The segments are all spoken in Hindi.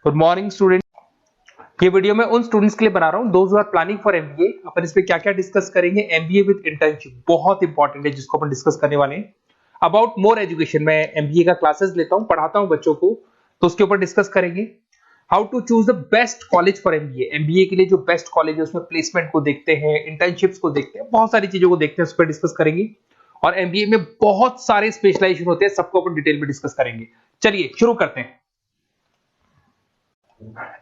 Good morning student. ये वीडियो मैं उन स्टूडेंट्स के लिए बना रहा हूं those who are planning for MBA. अपन इस पे क्या क्या डिस्कस करेंगे। एमबीए विद इंटर्नशिप बहुत इंपॉर्टेंट है जिसको अपन डिस्कस करने वाले हैं। अबाउट मोर एजुकेशन, मैं एमबीए का क्लासेस लेता हूं, पढ़ाता हूं बच्चों को, तो उसके ऊपर डिस्कस करेंगे। How to choose the best college for MBA. MBA के लिए जो बेस्ट कॉलेज है उसमें प्लेसमेंट को देखते हैं, इंटर्नशिप्स को देखते हैं, बहुत सारी चीजों को देखते हैं, उस पर डिस्कस करेंगे। और एमबीए में बहुत सारे स्पेशलाइजेशन होते हैं, सबको अपन डिटेल में डिस्कस करेंगे। चलिए शुरू करते हैं।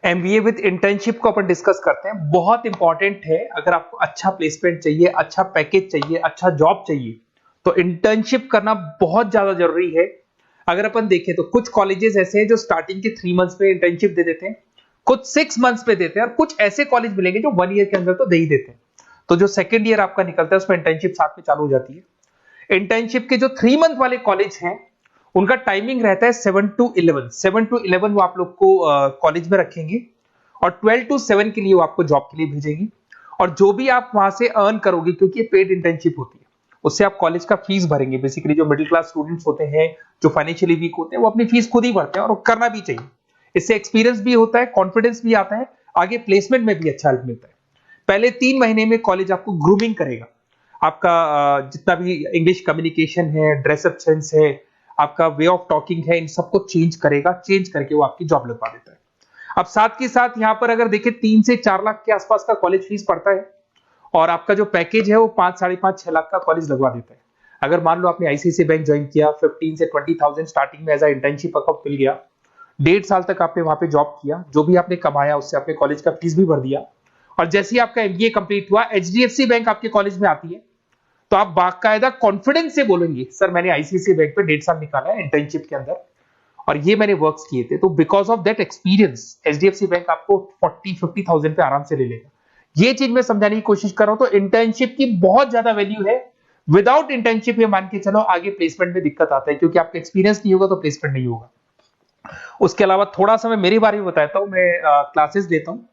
एमबीए विद इंटर्नशिप को अपन डिस्कस करते हैं। बहुत इंपॉर्टेंट है, अगर आपको अच्छा प्लेसमेंट चाहिए, अच्छा पैकेज चाहिए, अच्छा जॉब चाहिए, तो इंटर्नशिप करना बहुत ज्यादा जरूरी है। अगर अपन देखें तो कुछ कॉलेजेस ऐसे हैं जो स्टार्टिंग के 3 मंथ्स पे इंटर्नशिप दे देते हैं, कुछ 6 मंथ्स पे देते हैं, और कुछ ऐसे कॉलेज मिलेंगे जो 1 ईयर के अंदर तो दे ही देते हैं। तो जो सेकेंड ईयर आपका निकलता है उसमें इंटर्नशिप साथ में चालू हो जाती है। इंटर्नशिप के जो 3 मंथ वाले कॉलेज हैं उनका टाइमिंग रहता है 7 to 11। 7 to 11 वो आप लोग को कॉलेज में रखेंगे, और 12 to 7 के लिए वो आपको जॉब के लिए भेजेंगे। और जो भी आप वहां से अर्न करोगे, क्योंकि ये पेड इंटर्नशिप होती है, उससे आप कॉलेज का फीस भरेंगे। बेसिकली जो मिडिल क्लास स्टूडेंट्स होते हैं, जो फाइनेंशियली वीक होते हैं, वो अपनी फीस खुद ही भरते हैं, और करना भी चाहिए। इससे एक्सपीरियंस भी होता है, कॉन्फिडेंस भी आता है, आगे प्लेसमेंट में भी अच्छा हेल्प मिलता है। पहले 3 महीने में कॉलेज आपको ग्रूमिंग करेगा। आपका जितना भी इंग्लिश कम्युनिकेशन है, ड्रेसअप सेंस है, आपका वे ऑफ टॉकिंग है, इन सबको चेंज करेगा। चेंज करके वो आपकी जॉब लगवा देता है। अब साथ के साथ यहाँ पर अगर देखें 3 से 4 लाख के आसपास का कॉलेज फीस पड़ता है, और आपका जो पैकेज है वो 5, 5.5, 6 लाख का कॉलेज लगवा देता है। अगर मान लो आपने आईसीआईसीआई बैंक ज्वाइन किया, 15 से 20,000 स्टार्टिंग में एज अ इंटर्नशिप अकाउंट मिल गया, 1.5 साल तक आपने वहां पे जॉब किया, जो भी आपने कमाया उससे आपने कॉलेज का फीस भी भर दिया, और जैसे ही आपका एमबीए कंप्लीट हुआ, एचडीएफसी बैंक आपके कॉलेज में आती है, तो आप बाकायदा कॉन्फिडेंस से बोलेंगे सर मैंने आईसीआईसीआई बैंक पे 1.5 साल निकाला है इंटर्नशिप के अंदर, और ये मैंने वर्क्स किए थे। तो because of that experience HDFC bank आपको 40-50,000 पे आराम से ले लेगा। ये चीज मैं समझाने की कोशिश कर रहा हूं। तो इंटर्नशिप की बहुत ज्यादा वैल्यू है। विदाउट इंटर्नशिप ये मान के चलो आगे प्लेसमेंट में दिक्कत आता है, क्योंकि आपका एक्सपीरियंस नहीं होगा तो प्लेसमेंट नहीं होगा। उसके अलावा थोड़ा सा मैं मेरे बारे में बताता हूँ। मैं क्लासेस देता हूँ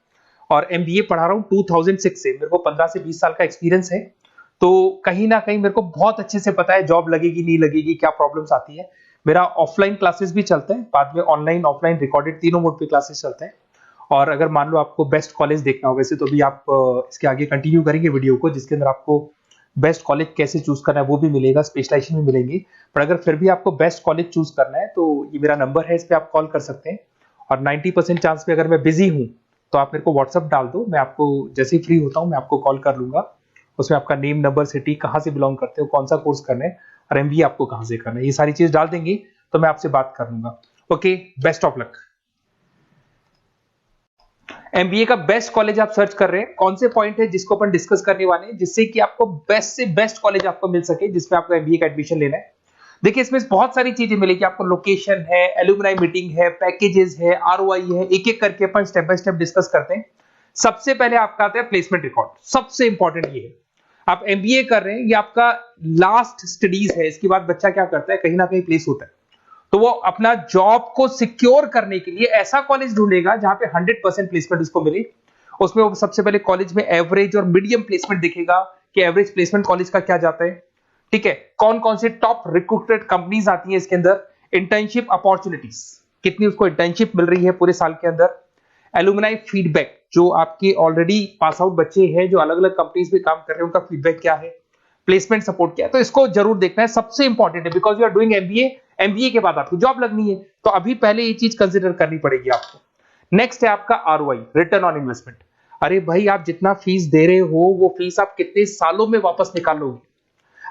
और एमबीए पढ़ा रहा हूँ 2006 से। मेरे को 15 से 20 साल का एक्सपीरियंस है, तो कहीं ना कहीं मेरे को बहुत अच्छे से पता है जॉब लगेगी नहीं लगेगी, क्या प्रॉब्लम्स आती है। मेरा ऑफलाइन क्लासेस भी चलते हैं, बाद में ऑनलाइन ऑफलाइन रिकॉर्डेड तीनों मोड पे क्लासेस चलते हैं। और अगर मान लो आपको बेस्ट कॉलेज देखना हो, वैसे तो भी आप इसके आगे कंटिन्यू करेंगे वीडियो को, जिसके अंदर आपको बेस्ट कॉलेज कैसे चूज करना है वो भी मिलेगा, स्पेशलाइजेशन भी मिलेंगे। पर अगर फिर भी आपको बेस्ट कॉलेज चूज करना है तो ये मेरा नंबर है, इस पर आप कॉल कर सकते हैं। और 90% चांस पे अगर मैं बिजी हूँ तो आप मेरे को व्हाट्सअप डाल दो, मैं आपको जैसे ही फ्री होता हूँ मैं आपको कॉल कर लूंगा। उसमें आपका नेम, नंबर, सिटी, कहाँ से बिलोंग करते हो, कौन सा कोर्स करना है, और एमबीए आपको कहाँ से करना है, ये सारी चीज डाल देंगे तो मैं आपसे बात कर लूंगा। Okay, best of luck. MBA का बेस्ट कॉलेज आप सर्च कर रहे हैं, कौन से पॉइंट है जिसको अपन डिस्कस करने वाले हैं, जिससे कि आपको बेस्ट से बेस्ट कॉलेज आपको मिल सके जिसमें आपको एमबीए का एडमिशन लेना है। देखिए इसमें बहुत सारी चीजें मिलेगी आपको। लोकेशन है, एलुमनाई मीटिंग है, पैकेजेस है, आरओआई है, एक एक करके अपन स्टेप बाय स्टेप डिस्कस करते हैं। सबसे पहले आपका आता है प्लेसमेंट रिकॉर्ड। सबसे इंपॉर्टेंट ये है, आप एमबीए कर रहे हैं, ये आपका लास्ट स्टडीज है। इसके बाद बच्चा क्या करता है, कहीं ना कहीं प्लेस होता है, तो वो अपना जॉब को सिक्योर करने के लिए ऐसा कॉलेज ढूंढेगा जहां पे 100% प्लेसमेंट उसको मिले। उसमें वो सबसे पहले कॉलेज में एवरेज और मीडियम प्लेसमेंट देखेगा कि एवरेज प्लेसमेंट कॉलेज का क्या जाता है, ठीक है। कौन कौन से टॉप रिक्रूटेड कंपनीज आती है इसके अंदर, इंटर्नशिप अपॉर्चुनिटीज, कितनी उसको इंटर्नशिप मिल रही है पूरे साल के अंदर, एलुमनाई फीडबैक, जो आपके ऑलरेडी पास आउट बच्चे हैं जो अलग अलग कंपनीज में काम कर रहे हैं उनका फीडबैक क्या है, प्लेसमेंट सपोर्ट क्या है। तो इसको जरूर देखना है, सबसे इंपॉर्टेंट है, because you are doing MBA. MBA के बाद आपकी जॉब लगनी है, तो अभी पहले ये चीज कंसिडर करनी पड़ेगी आपको। नेक्स्ट है आपका आरओआई, रिटर्न ऑन इन्वेस्टमेंट। अरे भाई, आप जितना फीस दे रहे हो वो फीस आप कितने सालों में वापस निकालोगे।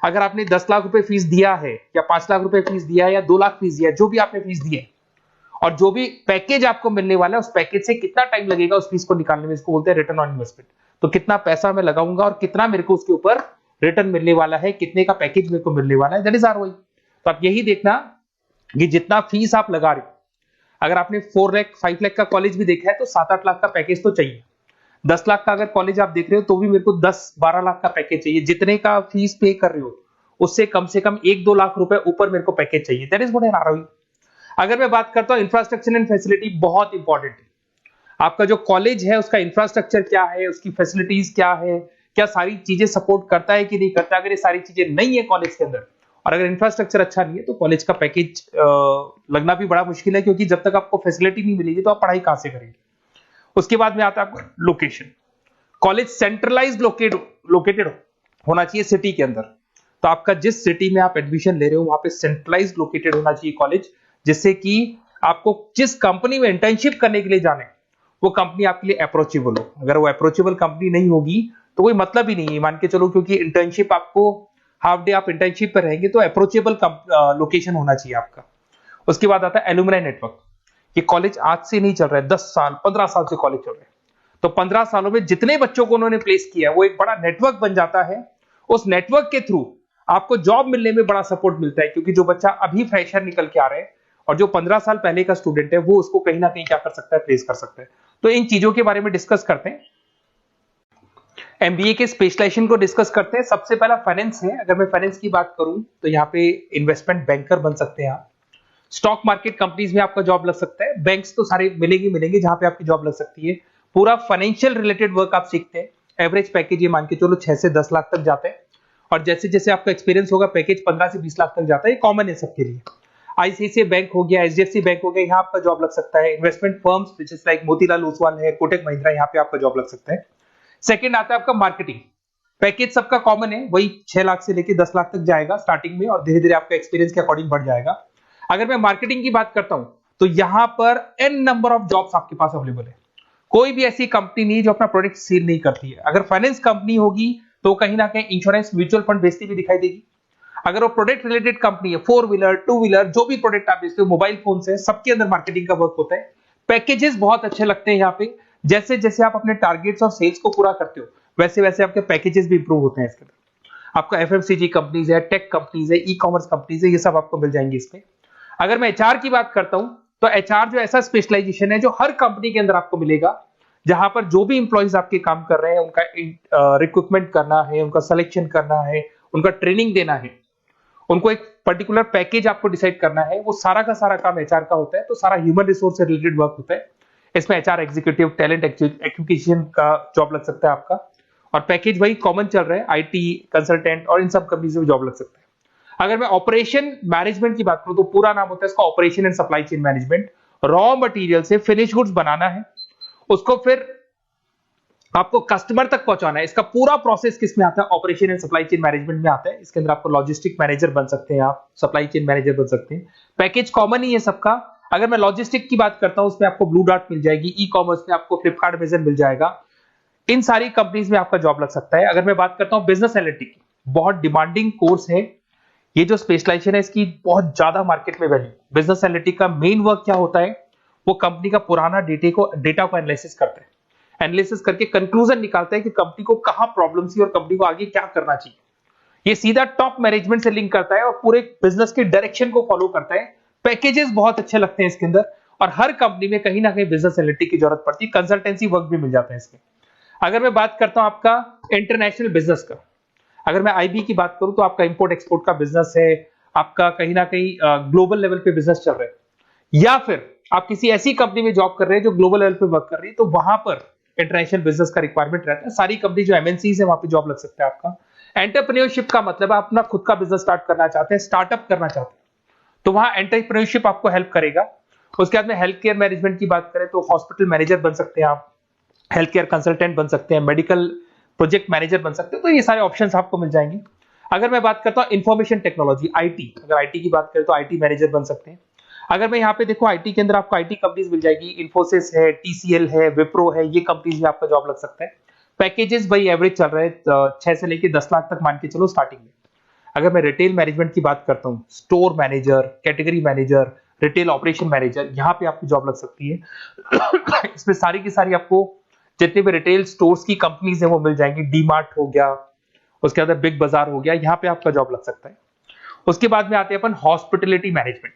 अगर आपने 10 लाख रुपए फीस दिया है, या 5 लाख रुपए फीस दिया है, या 2 लाख फीस दिया है, जो भी आपने फीस दी है, और जो भी पैकेज आपको मिलने वाला है उस पैकेज से कितना टाइम लगेगा उस फीस को निकालने में, इसको बोलते हैं रिटर्न ऑन इन्वेस्टमेंट। तो कितना पैसा मैं लगाऊंगा और कितना मेरे को उसके ऊपर रिटर्न मिलने वाला है, कितने का पैकेज मेरे को मिलने वाला है, दैट इज आरओआई। तो आप यही देखना कि जितना फीस आप लगा रहे हो, अगर आपने 4 लाख 5 लाख का कॉलेज भी देखा है तो 7-8 लाख का पैकेज तो चाहिए। 10 लाख का अगर कॉलेज आप देख रहे हो तो भी मेरे को 10-12 लाख का पैकेज चाहिए। जितने का फीस पे कर रहे हो उससे कम से कम 1-2 लाख रुपए ऊपर मेरे को पैकेज चाहिए, that is what I am ROI. अगर मैं बात करता हूं इंफ्रास्ट्रक्चर एंड फैसिलिटी, बहुत इंपॉर्टेंट है। आपका जो कॉलेज है उसका इंफ्रास्ट्रक्चर क्या है, उसकी फैसिलिटीज क्या है, क्या सारी चीजें सपोर्ट करता है कि नहीं करता। अगर ये सारी चीजें नहीं है कॉलेज के अंदर, और अगर इंफ्रास्ट्रक्चर अच्छा नहीं है तो कॉलेज का पैकेज लगना भी बड़ा मुश्किल है, क्योंकि जब तक आपको फैसिलिटी नहीं मिलेगी तो आप पढ़ाई कहां से करेंगे। उसके बाद में आता है आपका लोकेशन। कॉलेज सेंट्रलाइज्ड लोकेटेड होना चाहिए सिटी के अंदर। तो आपका जिस सिटी में आप एडमिशन ले रहे हो वहां पे सेंट्रलाइज्ड लोकेटेड होना चाहिए कॉलेज, जिससे कि आपको जिस कंपनी में इंटर्नशिप करने के लिए जाने वो कंपनी आपके लिए अप्रोचेबल हो। अगर वो अप्रोचेबल कंपनी नहीं होगी तो कोई मतलब ही नहीं है, मान के चलो, क्योंकि इंटर्नशिप आपको हाफ डे आप इंटर्नशिप पर रहेंगे तो अप्रोचेबल लोकेशन होना चाहिए आपका। उसके बाद आता है एलुमनाई नेटवर्क। ये कॉलेज आज से नहीं चल रहा है, 10 साल 15 साल से कॉलेज चल रहा है। तो 15 सालों में जितने बच्चों को उन्होंने प्लेस किया वो एक बड़ा नेटवर्क बन जाता है। उस नेटवर्क के थ्रू आपको जॉब मिलने में बड़ा सपोर्ट मिलता है, क्योंकि जो बच्चा अभी फ्रेशर निकल के आ रहे हैं और जो 15 साल पहले का स्टूडेंट है वो उसको कहीं ना कहीं क्या कर सकता है, प्लेस कर सकता है। तो इन चीजों के बारे में डिस्कस करते हैं। एमबीए के स्पेशलाइजेशन को डिस्कस करते हैं। सबसे पहला फाइनेंस है। अगर मैं फाइनेंस की बात करूं तो यहाँ पे इन्वेस्टमेंट बैंकर बन सकते हैं आप। स्टॉक मार्केट कंपनीज में आपका जॉब लग सकता है। बैंक्स तो सारे मिलेंगे जहां पे आपकी जॉब लग सकती है। पूरा फाइनेंशियल रिलेटेड वर्क आप सीखते हैं। एवरेज पैकेज ये मान के चलो 6 से 10 लाख तक जाते हैं, और जैसे जैसे आपका एक्सपीरियंस होगा पैकेज 15 से 20 लाख तक जाता है। ये कॉमन है सबके लिए। आईसीआईसीआई बैंक हो गया, एचडीएफसी बैंक हो गया, यहाँ आपका जॉब लग सकता है। Investment firms which is like Motilal Oswal है, कोटक महिंद्रा, यहाँ पे आपका जॉब लग सकता है। सेकंड आता है आपका मार्केटिंग। पैकेज सबका कॉमन है, वही 6 लाख से लेके 10 लाख तक जाएगा स्टार्टिंग में, और धीरे धीरे आपका एक्सपीरियंस के अकॉर्डिंग बढ़ जाएगा। अगर मैं मार्केटिंग की बात करता हूं तो यहां पर एन नंबर ऑफ जॉब्स आपके पास अवेलेबल है। कोई भी ऐसी कंपनी नहीं जो अपना प्रोडक्ट सेल नहीं करती है। अगर फाइनेंस कंपनी होगी तो कहीं ना कहीं इंश्योरेंस म्यूचुअल फंड बेचती भी दिखाई देगी। अगर वो प्रोडक्ट रिलेटेड कंपनी है, 4 व्हीलर 2 व्हीलर जो भी प्रोडक्ट आप बेचते हो, मोबाइल फोन से, सबके अंदर मार्केटिंग का वर्क होता है। पैकेजेस बहुत अच्छे लगते हैं यहाँ पे। जैसे जैसे आप अपने टारगेट्स और सेल्स को पूरा करते हो वैसे वैसे आपके पैकेजेस भी इंप्रूव होते हैं इसके अंदर। आपका एफएमसीजी कंपनीज है, टेक कंपनीज है, ई कॉमर्स कंपनीज है, ये सब आपको मिल जाएंगे इसमें। अगर मैं एचआर की बात करता हूं तो एचआर जो ऐसा स्पेशलाइजेशन है जो हर कंपनी के अंदर आपको मिलेगा, जहां पर जो भी इंप्लॉइज आपके काम कर रहे हैं उनका रिक्रूटमेंट करना है, उनका सिलेक्शन करना है, उनका ट्रेनिंग देना है, उनको एक पर्टिकुलर पैकेज आपको डिसाइड करना है, वो सारा का सारा काम एचआर का होता है। तो सारा ह्यूमन रिसोर्स से रिलेटेड वर्क होता है। इसमें एचआर एग्जीक्यूटिव, टैलेंट एक्विजिशन का जॉब लग सकता है आपका, और पैकेज वही कॉमन चल रहा है, आईटी कंसल्टेंट और इन सब कंपनीज में जॉब लग सकता है। अगर मैं ऑपरेशन मैनेजमेंट की बात करूं तो पूरा नाम होता है इसका operation and supply chain management. Raw material से फिनिश गुड्स बनाना है, उसको फिर आपको कस्टमर तक पहुंचाना है। इसका पूरा प्रोसेस किसमें आता है, operation and supply chain management में आता है। इसके अंदर आपको लॉजिस्टिक मैनेजर बन सकते हैं, आप सप्लाई चेन मैनेजर बन सकते हैं। पैकेज कॉमन ही है सबका। अगर मैं लॉजिस्टिक की बात करता हूं उसमें आपको ब्लू डॉट मिल जाएगी, ई कॉमर्स में आपको फ्लिपकार्ट, अमेज़न मिल जाएगा। इन सारी कंपनीज में आपका जॉब लग सकता है। अगर मैं बात करता हूं बिजनेस एनालिटिक, बहुत डिमांडिंग कोर्स है ये जो स्पेशलाइजेशन है, इसकी बहुत ज्यादा मार्केट में वैल्यू। बिजनेस एनालिटिक का मेन वर्क क्या होता है, वो कंपनी का पुराना डेटा को एनालिसिस करता है। एनालिसिस करके कंक्लूजन निकालता है कि कंपनी को कहां प्रॉब्लम थी और कंपनी को आगे क्या करना चाहिए। ये सीधा टॉप मैनेजमेंट से लिंक करता है और पूरे बिजनेस के डायरेक्शन को फॉलो करता है। पैकेजेस बहुत अच्छे लगते हैं इसके अंदर, और हर कंपनी में कहीं ना कहीं बिजनेस एनालिटिक की जरूरत पड़ती है। कंसल्टेंसी वर्क भी मिल जाता है इसमें। अगर मैं बात करता हूं आपका इंटरनेशनल बिजनेस का, अगर मैं आईबी की बात करूं तो आपका इंपोर्ट एक्सपोर्ट का बिजनेस है, आपका कहीं ना कहीं ग्लोबल लेवल पे बिजनेस चल रहा है, या फिर आप किसी ऐसी कंपनी में जॉब कर रहे हैं जो ग्लोबल लेवल पे वर्क कर रही है, तो वहां पर इंटरनेशनल बिजनेस का रिक्वायरमेंट रहता है। सारी कंपनी जो एमएनसीज है वहां पे जॉब लग सकता है आपका। एंटरप्रेन्योरशिप का मतलब आप अपना खुद का बिजनेस स्टार्ट करना चाहते हैं, स्टार्टअप करना चाहते हैं, तो वहां एंटरप्रेन्योरशिप आपको हेल्प करेगा। उसके बाद में हेल्थ केयर मैनेजमेंट की बात करें तो हॉस्पिटल मैनेजर बन सकते हैं आप, हेल्थ केयर कंसल्टेंट बन सकते हैं, मेडिकल प्रोजेक्ट मैनेजर बन सकते हैं। तो ये सारे ऑप्शंस आपको मिल जाएंगे। अगर मैं बात करता हूं इंफॉर्मेशन टेक्नोलॉजी, आईटी, अगर आईटी की बात करें तो आईटी मैनेजर बन सकते हैं। अगर मैं यहाँ पे देखो आईटी के अंदर आपको आईटी कंपनीज मिल जाएगी, इन्फोसिस है, टीसीएल है, विप्रो है, ये कंपनीज में आपका जॉब लग सकता है। पैकेजेस भाई एवरेज चल रहे हैं 6 से लेके 10 लाख तक मान के चलो स्टार्टिंग में। अगर मैं रिटेल मैनेजमेंट की बात करता हूँ, store manager, category manager, retail operation manager, यहाँ पे आपकी जॉब लग सकती है। इसमें सारी की सारी आपको जितने भी रिटेल स्टोर्स की कंपनीज है वो मिल जाएंगी। डीमार्ट हो गया, उसके बाद बिग बाजार हो गया, यहाँ पे आपका जॉब लग सकता है। उसके बाद में आते हैं अपन हॉस्पिटलिटी मैनेजमेंट।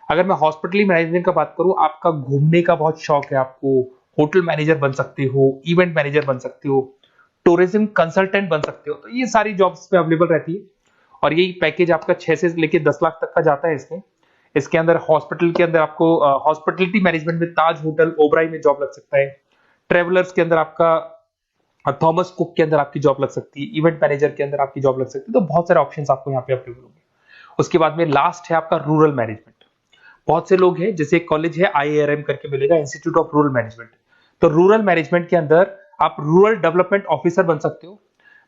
अगर मैं हॉस्पिटलिटी मैनेजमेंट का बात करूं, आपका घूमने का बहुत शौक है, आपको होटल मैनेजर बन सकते हो, इवेंट मैनेजर बन सकते हो, टूरिज्म कंसल्टेंट बन सकते हो, तो ये सारी जॉब्स पे अवेलेबल रहती है। और यही पैकेज आपका 6 से लेके 10 लाख तक का जाता है इसमें। इसके अंदर हॉस्पिटल के अंदर आपको हॉस्पिटलिटी मैनेजमेंट में ताज होटल, ओबराई में जॉब लग सकता है। ट्रेवलर्स के अंदर आपका थॉमस कुक के अंदर आपकी जॉब लग सकती है। इवेंट मैनेजर के अंदर आपकी जॉब लग सकती है। तो बहुत सारे ऑप्शंस आपको यहाँ पे अवेलेबल होंगे। उसके बाद में लास्ट है आपका रूरल मैनेजमेंट। बहुत से लोग हैं, जैसे एक कॉलेज है आईआरएम करके मिलेगा, इंस्टीट्यूट ऑफ रूरल मैनेजमेंट। तो रूरल मैनेजमेंट के अंदर आप रूरल डेवलपमेंट ऑफिसर बन सकते हो,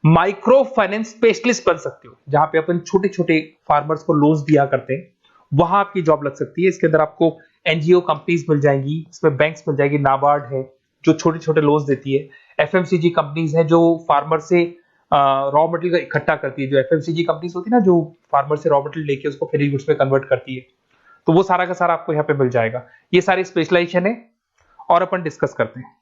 माइक्रो फाइनेंस स्पेशलिस्ट बन सकते हो, जहां पे अपन छोटे छोटे फार्मर्स को लोन्स दिया करते हैं, वहां आपकी जॉब लग सकती है। इसके अंदर आपको एनजीओ कंपनीज मिल जाएंगी, इसमें बैंक्स मिल जाएगी, नाबार्ड है जो छोटे छोटे लोन्स देती है, एफएमसीजी कंपनीज है जो फार्मर से रॉ मटेरियल इकट्ठा करती है, जो एफएमसीजी कंपनीज होती है ना, जो फार्मर से रॉ मटेरियल लेके उसको फिर गुड्स में कन्वर्ट करती है, तो वो सारा का सारा आपको यहाँ पे मिल जाएगा। ये सारी स्पेशलाइजेशन है और अपन डिस्कस करते हैं।